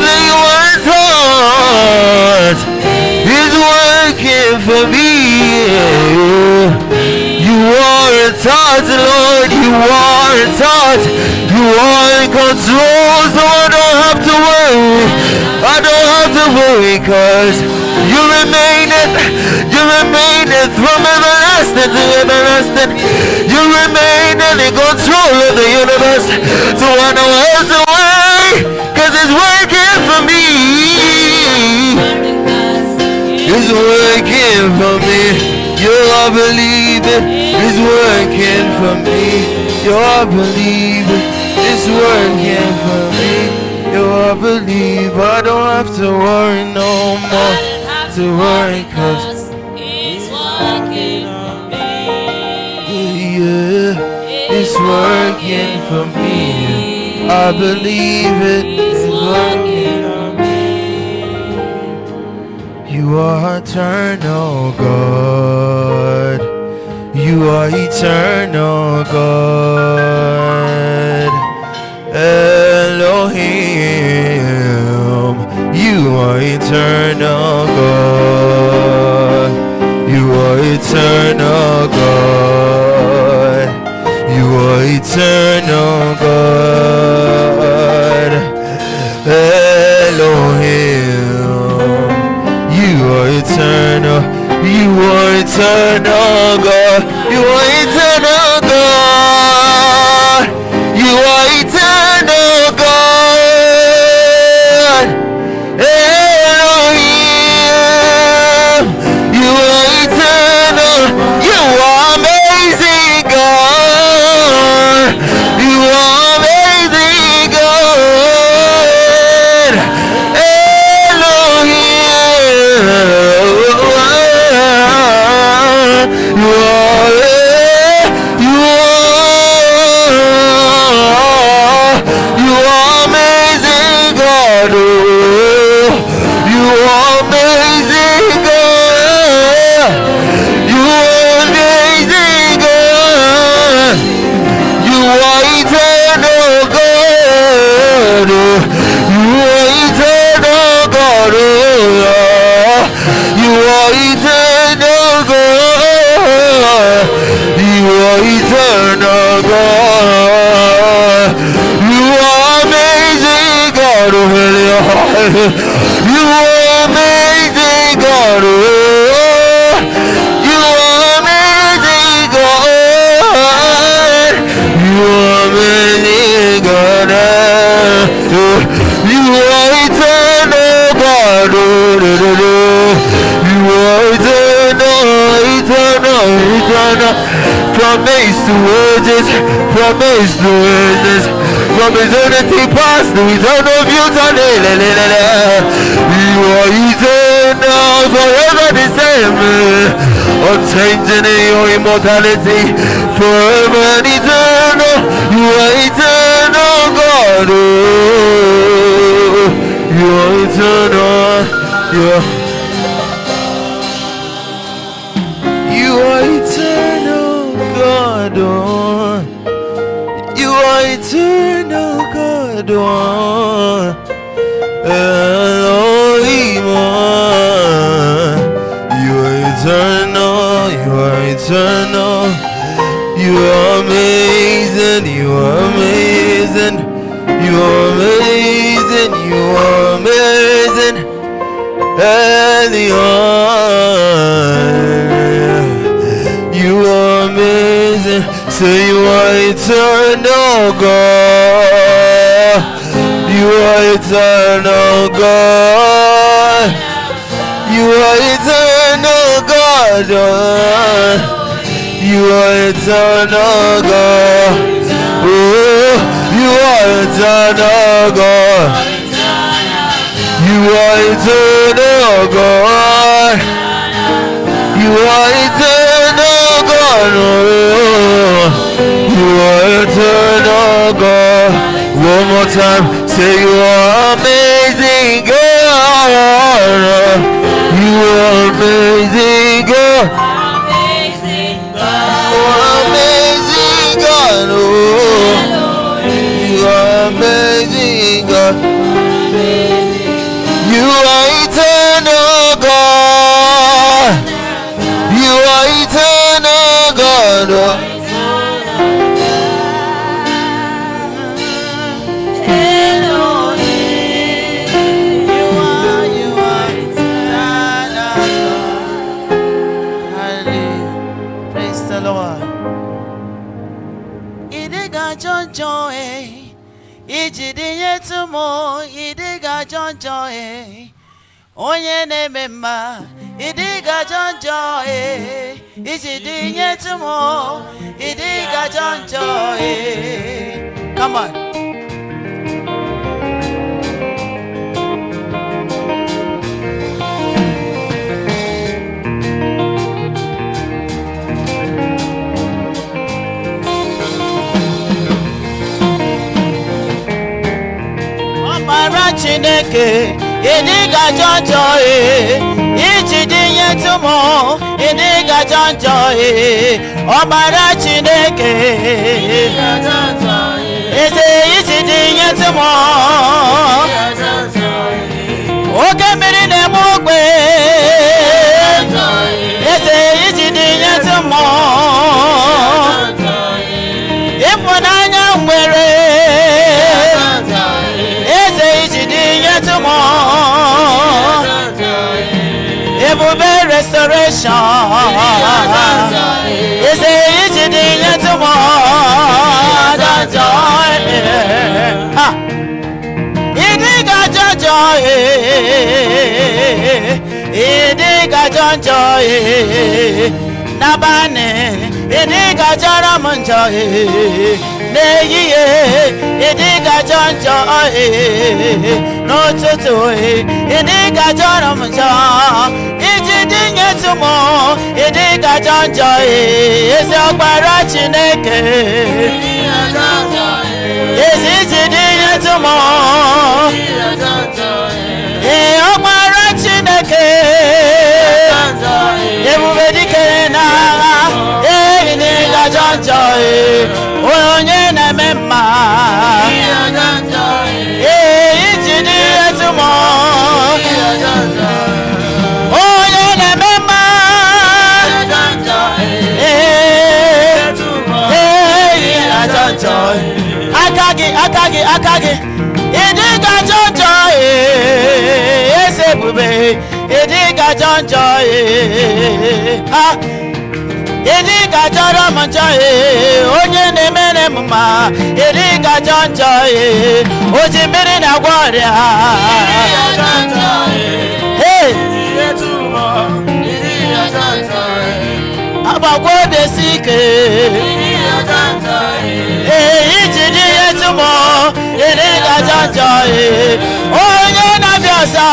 that your touch is working for me. You are in touch, Lord. You are in touch. You are in control, so I don't have to worry. I don't have to worry, cause you remain from everlasting to everlasting. You remain in control of the universe, so I don't have to worry, cause it's working for me. It's working for me. You are believing. It's working for me. You are believing. It's working for me. You are believing. I don't have to worry no more. To worry, cause it's working for me. Yeah, it's working for me. I believe it. It's working for me. You are eternal God. You are eternal God. Elohim. You are eternal God. You are eternal God. You are eternal God. Elohim. You are eternal. You are eternal God. You are eternal God. You are eternal God. Elohim. You are eternal. You are amazing God. You are amazing God. Elohim. You are amazing God. You are amazing God. You are amazing God. You are eternal God. You are eternal God. You are eternal God. You are eternal God. You are amazing God. You are amazing God. You are amazing God. You are amazing God. You are eternal God. You are eternal. From age to ages, from age to ages, from eternity past to eternal future. You are eternal, forever the same, unchanging in your immortality, forever and eternal. You are eternal God. You are eternal. You are eternal God. You are eternal God. Elohim. You are eternal. You are eternal. You are amazing. You are amazing. You are amazing. You are amazing. Elohim. You are amazing. Say you are eternal God. You are eternal God. You are eternal God. You are eternal God. Oh, you are eternal God. You are eternal God. You are eternal God. You are eternal God. One more time, say you are amazing God. You are amazing God. You are amazing God. You are amazing God. Elohim. You are eternal God. Hallelujah. Praise the Lord. Idiga jonjo ijidi yetumo idiga jonjo onye na-eme mma idiga jonjo ijidi yetumo idiga jonjo come on. Chineke idiga jonjo ijidi yetumo idiga jonjo ọbara Chineke eze ijidi yetumo oke mmiri na-eme ogbe eze ijidi yetumo ịfụnanya nwere ebube restoration is a ijidi yetumo idiga jonjo idiga jonjo nabane idiga jaramunjo neyiye idiga jonjo n'ụtụtụ idiga jaramunjo ijidi yetumo idiga jonjo ezi ọgbara Chineke ezi ijidi yetumo ọgbara Chineke ebube dike n'agha idiga jonjo onye na-eme mma ijidi yetumo onye na-eme mma aka gị idiga jonjo eze ebube idiga jonjo idiga jọrọ m njọ onye na-emere m mma idiga jonjo oji mmiri na-agwọ ọrịa agbakwa obi esi ike ijidi yetumo idiga jonjo onye na-abịa ọzọ